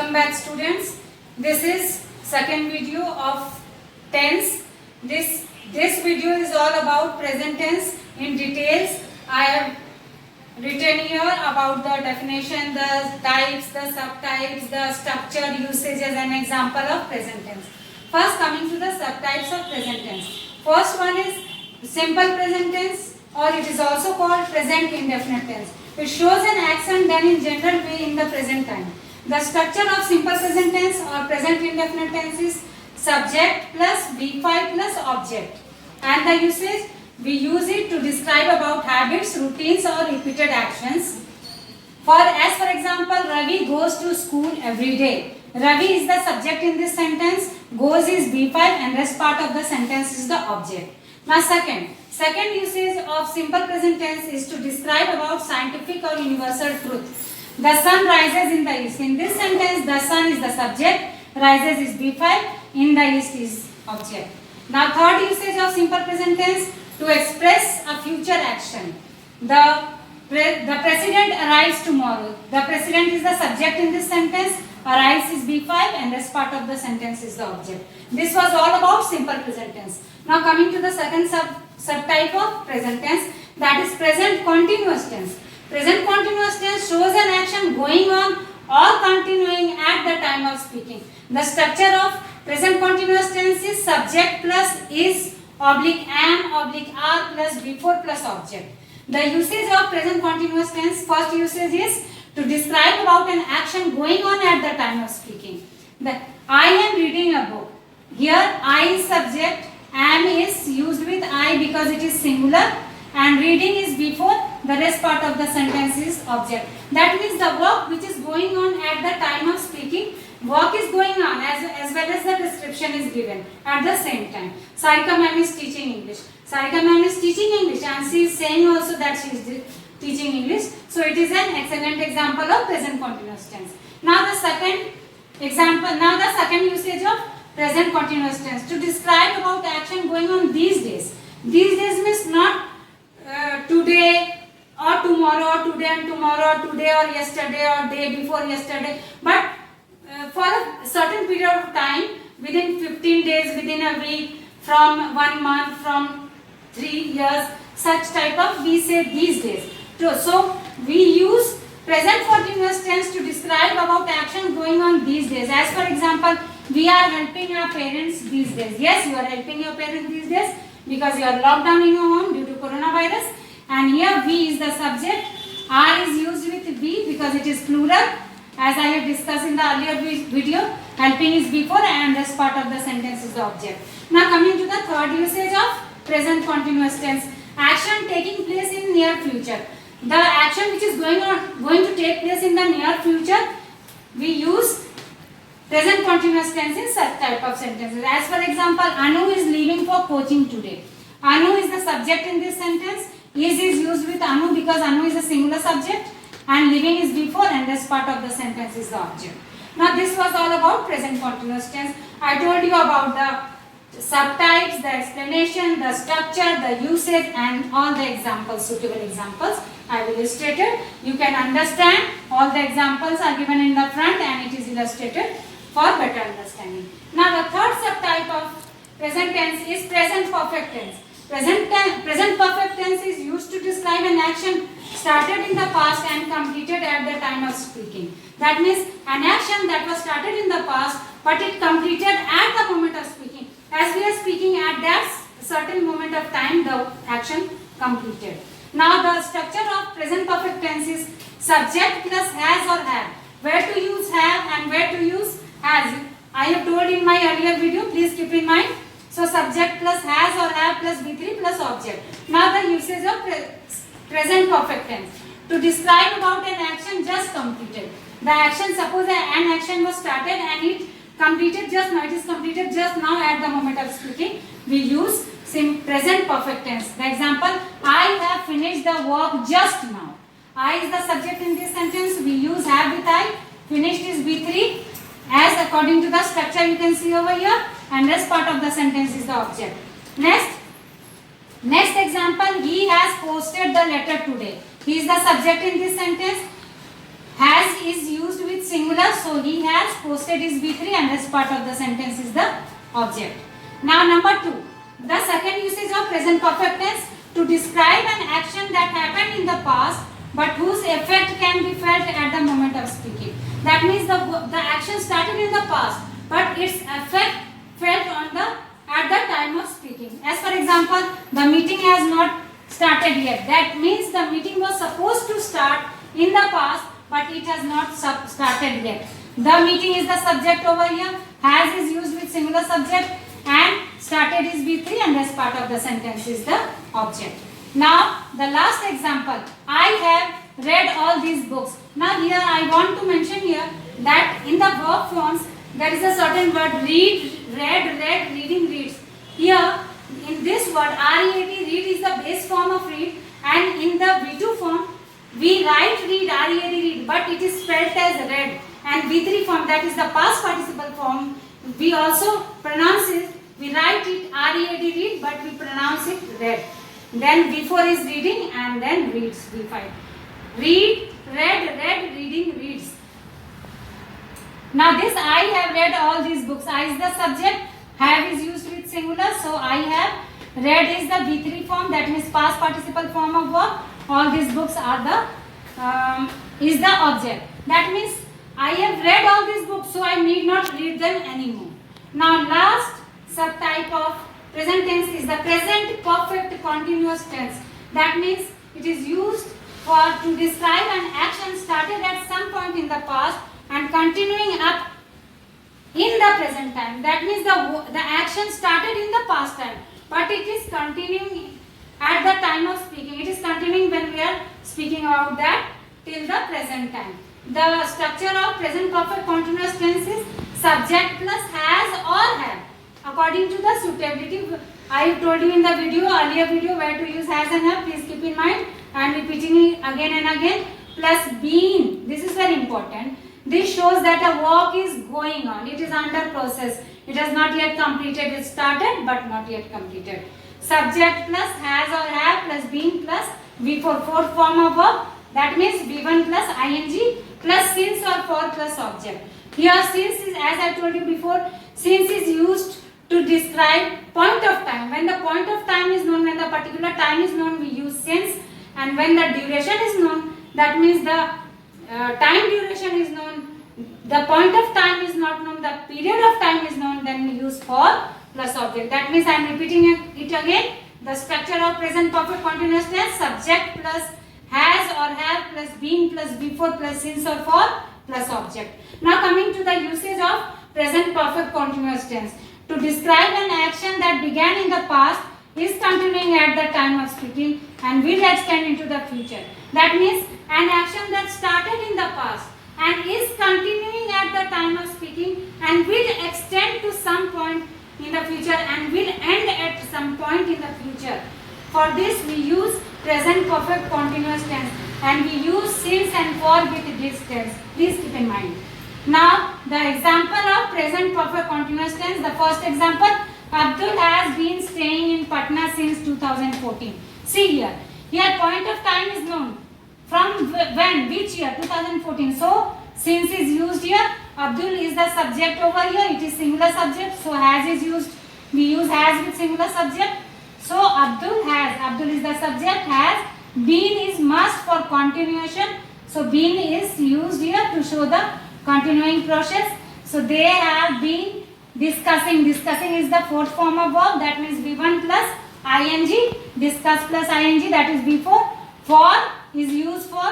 Welcome back, students. This is second video of tense. This video is all about present tense in details. I have written here about the definition, the types, the subtypes, the structure, usages and example of present tense. First, coming to the subtypes of present tense. First one is simple present tense, or it is also called present indefinite tense. It shows an action done in general way in the present time. The structure of simple present tense or present indefinite tense is subject plus V5 plus object. And the usage, we use it to describe about habits, routines or repeated actions. For example, Ravi goes to school every day. Ravi is the subject in this sentence, goes is V5 and rest part of the sentence is the object. Now second usage of simple present tense is to describe about scientific or universal truth. The sun rises in the east. In this sentence, the sun is the subject, rises is V5, in the east is object. Now third usage of simple present tense, to express a future action. The president arrives tomorrow. The president is the subject in this sentence, arrives is V5 and rest part of the sentence is the object. This was all about simple present tense. Now coming to the second subtype of present tense, that is present continuous tense. Present continuous tense shows an action going on or continuing at the time of speaking. The structure of present continuous tense is subject plus is oblique am oblique are plus before plus object. The usage of present continuous tense, first usage is to describe about an action going on at the time of speaking. I am reading a book. Here I is subject, am is used with I because it is singular and reading is before, the rest part of the sentence is object. That means the work which is going on at the time of speaking, work is going on as well as the description is given at the same time. Sarika ma'am is teaching English. Sarika ma'am is teaching English and she is saying also that she is teaching English. So it is an excellent example of present continuous tense. Now the second usage of present continuous tense, to describe about action going on these days. These days means not today or tomorrow or today and tomorrow or today or yesterday or day before yesterday, but for a certain period of time, within 15 days, within a week, from 1 month, from 3 years, such type of we say these days. So we use present continuous tense to describe about action going on these days. As for example, we are helping our parents these days. Yes, you are helping your parents these days because you are locked down in your home due to coronavirus. And here we is the subject, are is used with we because it is plural. As I have discussed in the earlier video, helping is before and rest part of the sentence is the object. Now coming to the third usage of present continuous tense, action taking place in near future. The action which is going to take place in the near future, we use present continuous tense in such type of sentences. As for example, Anu is leaving for coaching today. Anu is the subject in this sentence. Is used with Anu because Anu is a singular subject and living is before and rest part of the sentence is the object. Now this was all about present continuous tense. I told you about the subtypes, the explanation, the structure, the usage and all the examples, suitable examples I have illustrated. You can understand, all the examples are given in the front and it is illustrated for better understanding. Now the third subtype of present tense is present perfect tense. Present perfect tense is used to describe an action started in the past and completed at the time of speaking. That means an action that was started in the past but it completed at the moment of speaking. As we are speaking at that certain moment of time, the action completed. Now the structure of present perfect tense is subject plus has or have. Where to use have and where to use has. I have told in my earlier video, please keep in mind. So subject plus has or have plus V3 plus object. Now the usage of present perfect tense, to describe about an action just completed. The action, suppose an action was started and it completed just now, it is completed just now at the moment of speaking. We use present perfect tense. The example, I have finished the work just now. I is the subject in this sentence. We use have with I. Finished is V3 as according to the structure you can see over here. And rest part of the sentence is the object. Next example, he has posted the letter today. He is the subject in this sentence. Has is used with singular, so he has. Posted is B3 and this part of the sentence is the object. Now number 2. The second usage of present perfect tense to describe an action that happened in the past but whose effect can be felt at the moment of speaking. That means the action started in the past but its effect felt on the at the time of speaking. As for example, the meeting has not started yet. That means the meeting was supposed to start in the past but it has not started yet. The meeting is the subject over here. Has is used with singular subject and started is B3 and this part of the sentence is the object. Now the last example, I have read all these books. Now here I want to mention here that in the verb forms there is a certain word read, read, reading, reads. Here in this word READ, read is the base form of read, and in the V2 form we write read, READ, read, but it is spelled as read, and V3 form, that is the past participle form, we also pronounce it, we write it READ, read, but we pronounce it read. Then V4 is reading and then reads, V5. Read, read, reading, reads. Now this I have read all these books. I is the subject, have is used with singular, so I have read is the V3 form, that means past participle form of verb. All these books are the is the object. That means I have read all these books, so I need not read them anymore. Now last subtype of present tense is the present perfect continuous tense. That means it is used to describe an action started at some point in the past and continuing up in the present time. That means the action started in the past time, but it is continuing at the time of speaking. It is continuing when we are speaking about that till the present time. The structure of present perfect continuous tense is subject plus has or have. According to the suitability, I told you in the earlier video where to use has and have. Please keep in mind. I am repeating it again and again. Plus been. This is very important. This shows that a work is going on. It is under process. It has not yet completed. It started but not yet completed. Subject plus has or have plus been plus V4, fourth form of verb. That means V1 plus ing plus since or for plus object. Here since is, as I told you before, since is used to describe point of time. When the point of time is known, when the particular time is known, we use since, and when the duration is known, that means the time duration is known, the point of time is not known, the period of time is known, then we use for plus object. That means I am repeating it again. The structure of present perfect continuous tense, subject plus has or have plus been plus before plus since or for plus object. Now coming to the usage of present perfect continuous tense. To describe an action that began in the past, is continuing at the time of speaking and will extend into the future. That means an action that started in the past and is continuing at the time of speaking and will extend to some point in the future and will end at some point in the future. For this we use present perfect continuous tense and we use since and for with this tense. Please keep in mind. Now the example of present perfect continuous tense. The first example, Abdul has been staying in Patna since 2014. See here. Here point of time is known. From when? Which year? 2014. So since is used here. Abdul is the subject over here. It is singular subject. So has is used. We use has with singular subject. So Abdul has. Abdul is the subject. Has. Been is must for continuation. So been is used here to show the continuing process. So they have been discussing. Discussing is the fourth form of verb. That means V1 plus ing. Discuss plus ing. That is V4. For is used for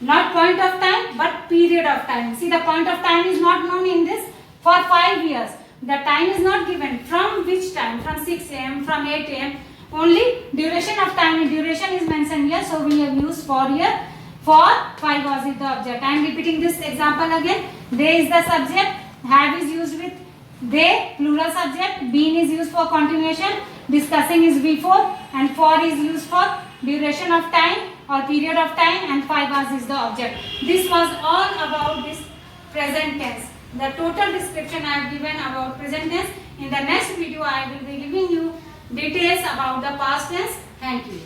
not point of time but period of time. See, the point of time is not known in this. For 5 years. The time is not given. From which time? From 6 am, from 8 am. Only duration of time. Duration is mentioned here. So we have used for here. For 5 hours is the object. I am repeating this example again. They is the subject. Have is used with they, plural subject. Been is used for continuation. Discussing is V4 and for is used for duration of time or period of time and 5 hours is the object. This was all about this present tense. The total description I have given about present tense. In the next video I will be giving you details about the past tense. Thank you.